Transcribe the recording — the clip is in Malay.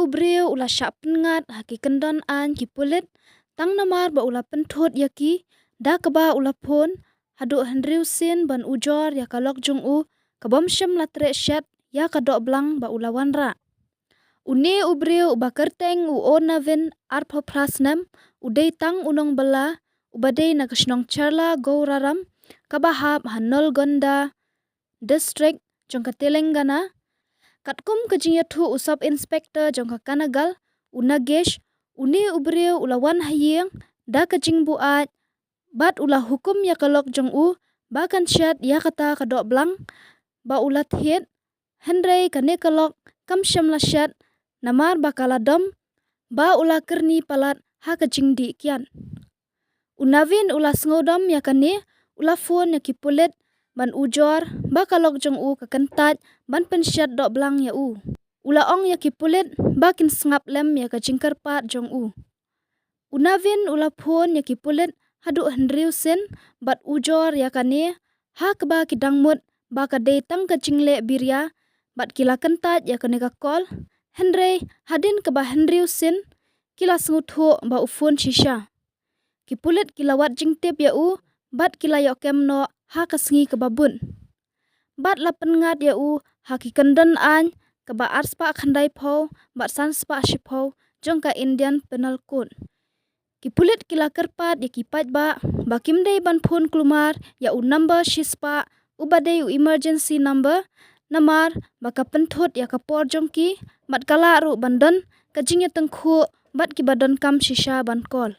ubreu ula syak pengat haki kendon an ki pulit tang namar ba ula pentot yaki da keba ula pon hadu hendriu sin ban ujor ya kalok jong u kabom shem latre shat ya kadok blang ba ula wanra. Une ubreu uba kerteng u onavin arpo prasnem udei tang unong bela ubadei na kesnong charla go raram kabahap hanol gonda district jongka Telangana katkum kejingya thu usop inspector jongka Kanagal unagesh une ubreu ulawan hayeng da kejing buat bat ulah hukum ya kalok jong u bakan syat ya kata kadok blang ba ulat hit hendrei kane kalok kam syam la syat namar bakala dom ba ula kerni palat ha kejing di kian. Unavin ula sngodom ya kane ula phone ya kipulit ban ujor ba kalok jong u kakentat ban pensyat dok blang ya u. Ula ong ya kipulit ba kin sngap lem ya kejing kerpat jong u. Unavin ula phone ya kipulit hadu hendriu sin bat ujor ya kane ha keba kidangmut ba kadei tang kejing le birya bat kila kentat ya kane ka kol hendrei hadin keba hendriu sin kila snguto ba ufon shisha. Kipulit kila wat jingtip ya u bat kila yok kemno ha kasngi kebabun. Bat la pengat ya u ha ki kendon an keba arspa khandai pho bat sanspa shipho jongka Indian Penal Code. Kipulit kila kerpat ya kipat ba kimdei ban phone klumar ya u number shispa ubadei u emergency number namar baka pentot ya kapor jongki bat kala ru bandon kajingya tengkhu bat ki badon kam shisha ban kol.